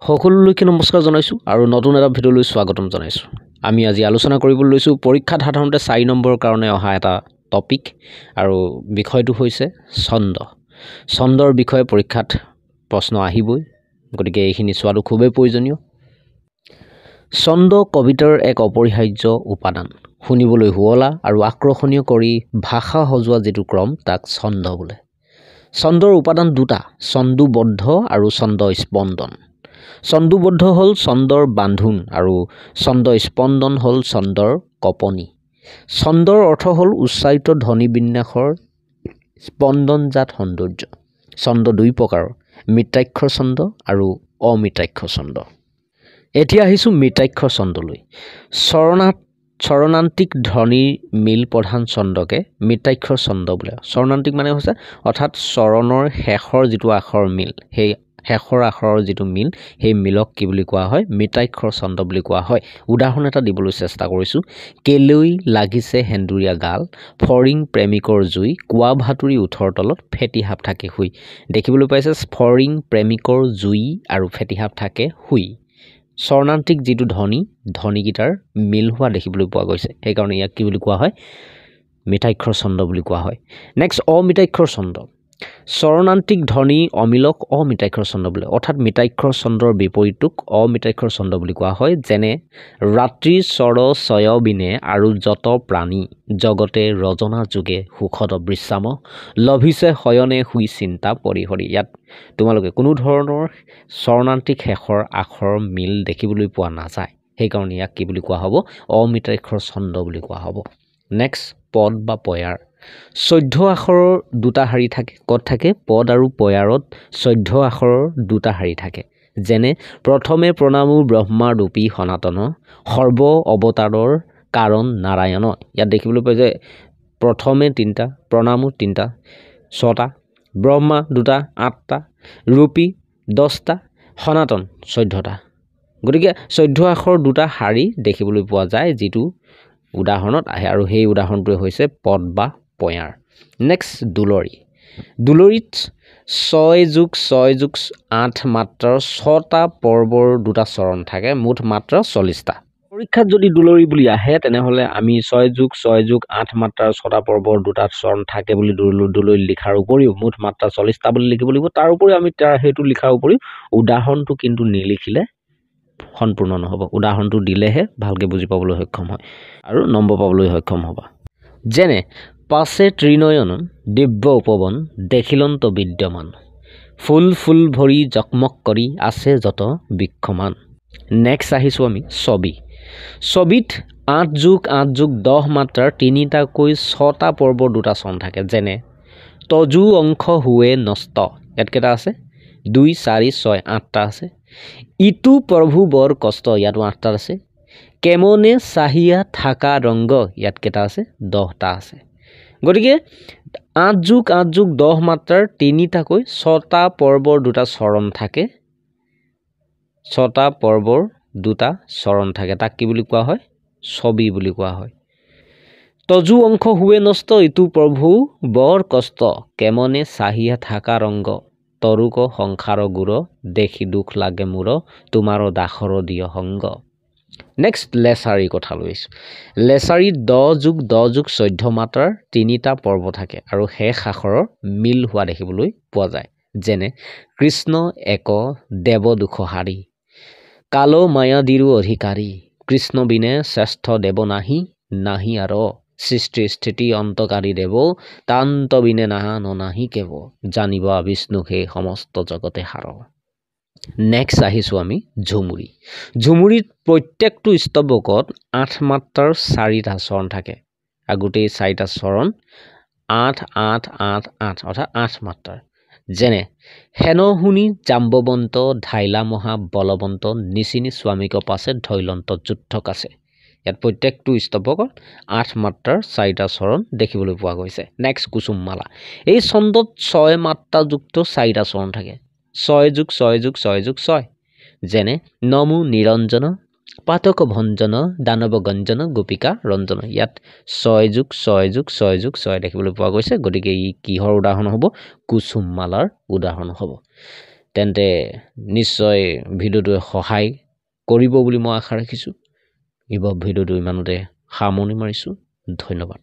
সকলোলৈকে নমস্কাৰ জনাইছোঁ আৰু নতুন এটা ভিডিঅ'লৈ স্বাগতম জনাইছোঁ। আমি আজি আলোচনা কৰিবলৈ লৈছোঁ পৰীক্ষাত সাধাৰণতে 4 নম্বৰৰ কাৰণে অহা এটা টপিক আৰু বিষয়টো হৈছে ছন্দ। ছন্দৰ বিষয়ে পৰীক্ষাত প্ৰশ্ন আহিবই, গতিকে এইখিনি চোৱাটো খুবেই প্ৰয়োজনীয়। ছন্দ কবিতাৰ এক অপৰিহাৰ্য উপাদান। শুনিবলৈ শুৱলা আৰু আকৰ্ষণীয় কৰি ভাষা সজোৱা যিটো ক্ৰম তাক ছন্দ বোলে। ছন্দৰ উপাদান দুটা, ছন্দোবদ্ধ আৰু ছন্দ স্পন্দন। ছন্দোবদ্ধ হ'ল ছন্দৰ বান্ধোন আৰু ছন্দ স্পন্দন হ'ল ছন্দৰ কঁপনি। ছন্দৰ অৰ্থ হ'ল উচ্চাৰিত ধ্বনি বিন্যাসৰ স্পন্দনজাত সৌন্দৰ্য। ছন্দ দুই প্ৰকাৰৰ, মিত্ৰাক্ষৰ ছন্দ আৰু অমিত্ৰাক্ষৰ ছন্দ। এতিয়া আহিছোঁ মিত্ৰাক্ষৰ ছন্দলৈ। স্বৰণান্তিক ধ্বনিৰ মিল প্ৰধান ছন্দকে মিত্ৰাক্ষৰ ছন্দ বোলে। স্বৰণান্তিক মানে হৈছে অৰ্থাৎ চৰণৰ শেষৰ যিটো আখৰ মিল, সেই শেষৰ আখৰৰ যিটো মিল, সেই মিলক কি বুলি কোৱা হয়? মিত্ৰাক্ষৰ ছন্দ বুলি কোৱা হয়। উদাহৰণ এটা দিবলৈ চেষ্টা কৰিছোঁ। কেলৈ লাগিছে সেন্দুৰীয়া গাল, ফৰিং প্ৰেমিকৰ জুই, কোৱা ভাতুৰি ওঠৰ তলত, ফেটিসাপ থাকে শুই। দেখিবলৈ পাইছে ফৰিং প্ৰেমিকৰ জুই আৰু ফেটিসাপ থাকে শুই। স্বৰণান্তিক যিটো ধ্বনিকেইটাৰ মিল হোৱা দেখিবলৈ পোৱা গৈছে, সেইকাৰণে ইয়াক কি বুলি কোৱা হয়? মিত্ৰাক্ষৰ ছন্দ বুলি কোৱা হয়। নেক্সট অমিত্ৰাক্ষৰ ছন্দ। স্বৰণান্তিক ধ্বনি অমিলক অমিত্ৰাক্ষৰ ছন্দ বোলে। অৰ্থাৎ মিত্ৰাক্ষৰ ছন্দৰ বিপৰীতটোক অমিত্ৰাক্ষৰ ছন্দ বুলি কোৱা হয়। যেনে ৰাত্ৰি স্বৰ ছয়বিনে আৰু যত প্ৰাণী, জগতে ৰজনা যোগে সুখদ বিশ্ৰাম, লভিছে শয়নে শুই চিন্তা পৰিহৰি। ইয়াত তোমালোকে কোনো ধৰণৰ স্বৰণান্তিক শেষৰ আখৰ মিল দেখিবলৈ পোৱা নাযায়, সেইকাৰণে ইয়াক কি বুলি কোৱা হ'ব? অমিত্ৰাক্ষৰ ছন্দ বুলি কোৱা হ'ব। নেক্সট পদ বা পয়াৰ। 14 আখৰৰ দুটা শাৰী থাকে। ক'ত থাকে? পদ আৰু পয়াৰত 14 আখৰৰ দুটা শাৰী থাকে। যেনে প্ৰথমে প্ৰণামো ব্ৰহ্মা ৰূপী সনাতন, সৰ্ব অৱতাৰৰ কাৰণ নাৰায়ণ। ইয়াত দেখিবলৈ পাই যে প্ৰথমে 3টা, প্ৰণামো 3টা, 6টা, ব্ৰহ্মা 2টা, 8টা, ৰূপী 10টা, সনাতন 14টা। গতিকে 14 আখৰ দুটা শাৰী দেখিবলৈ পোৱা যায়, যিটো উদাহৰণত আহে, আৰু সেই উদাহৰণটোৱে হৈছে পদ বা পয়াৰ। নেক্সট দুলৰি। দুলৰিত 6+6+8 মাত্ৰাৰ 6টা পৰ্বৰ দুটা চৰণ থাকে, মুঠ মাত্ৰা 40টা। পৰীক্ষাত যদি দুলৰি বুলি আহে তেনেহ'লে আমি 6+6+8 মাত্ৰাৰ 6টা পৰ্বৰ দুটা চৰণ থাকে বুলি দুলৰি লিখাৰ উপৰিও মুঠ মাত্ৰা 40টা বুলি লিখিব লাগিব। তাৰ উপৰিও আমি সেইটো লিখাৰ উপৰিও উদাহৰণটো কিন্তু নিলিখিলে সম্পূৰ্ণ নহ'ব। উদাহৰণটো দিলেহে ভালকৈ বুজি পাবলৈ সক্ষম হয় আৰু নম্বৰ পাবলৈ সক্ষম হ'ব। যেনে পাছে ত্ৰিনয়ন দিব্য উপবন, দেখিলন্ত বিদ্যমান, ফুল ফুল ভৰি জকমক কৰি আছে যত বৃক্ষমান। নেক্সট আহিছোঁ আমি ছবি। ছবিত 8+8+10 মাত্ৰাৰ 3টাকৈ 6টা পৰ্বৰ দুটা চৰণ থাকে। যেনে তজু অংশ হুৱে নষ্ট, ইয়াত কেইটা আছে? 2, 4, 6, 8টা আছে। ইটো প্ৰভু বৰ কষ্ট, ইয়াতো 8টা আছে। কেমনে চাহিয়া থাকা ৰংগ, ইয়াত কেইটা আছে? 10টা আছে। গতিকে 8+8+10 মাত্ৰাৰ 3টাকৈ 6টা পৰ্বৰ দুটা চৰণ থাকে। 6টা পৰ্বৰ দুটা চৰণ থাকে, তাক কি বুলি কোৱা হয়? ছবি বুলি কোৱা হয়। তজু অংশ হুৱে নষ্ট, ইটো প্ৰভু বৰ কষ্ট, কেমনে চাহিয়া থাকা ৰংগ, তৰুক সংসাৰ গুৰ, দেখি দুখ লাগে মূৰ, তোমাৰ দাসৰ দিয় সংগ। নেক্সট লেছাৰীৰ কথা লৈছোঁ। লেছাৰীত 10+10+14 মাত্ৰাৰ 3টা পৰ্ব থাকে আৰু শেষ আখৰৰ মিল হোৱা দেখিবলৈ পোৱা যায়। যেনে কৃষ্ণ এক দেৱ দুখহাৰী, কালো মায়াদিৰো অধিকাৰী, কৃষ্ণ বিনে শ্ৰেষ্ঠ দেৱ নাহি, নাহি আৰ সৃষ্টি স্থিতি অন্তকাৰী দেৱ, তান্ত বিনে নাহি কেৱ, জানিবা বিষ্ণু সেই সমস্ত জগতে সাৰ। নেক্সট আহিছোঁ আমি ঝুমুৰি। ঝুমুৰিত প্ৰত্যেকটো স্তৱকত 8 মাত্ৰাৰ 4টা চৰণ থাকে আৰু গোটেই 4টা চৰণ 8, 8, 8, 8 অৰ্থাৎ 8 মাত্ৰাৰ। যেনে হেন শুনি জাম্বৱন্ত, ধাইলা মহা বলৱন্ত, নিচিনি স্বামীক পাছে ধৈলন্ত যুদ্ধক আছে। ইয়াত প্ৰত্যেকটো স্তৱকত 8 মাত্ৰাৰ 4টা চৰণ দেখিবলৈ পোৱা গৈছে। নেক্সট কুসুমমালা। এই ছন্দত 6 মাত্ৰাযুক্ত 4টা চৰণ থাকে। 6+6+6+6। যেনে নমো নিৰঞ্জন, পাতক ভঞ্জন, দানৱ গঞ্জন, গোপিকা ৰঞ্জন। ইয়াত 6+6+6+6 দেখিবলৈ পোৱা গৈছে। গতিকে ই কিহৰ উদাহৰণ হ'ব? কুসুমমালাৰ উদাহৰণ হ'ব। তেন্তে নিশ্চয় ভিডিঅ'টোৱে সহায় কৰিব বুলি মই আশা ৰাখিছোঁ। ভিডিঅ'টো ইমানতে সামৰণি মাৰিছোঁ। ধন্যবাদ।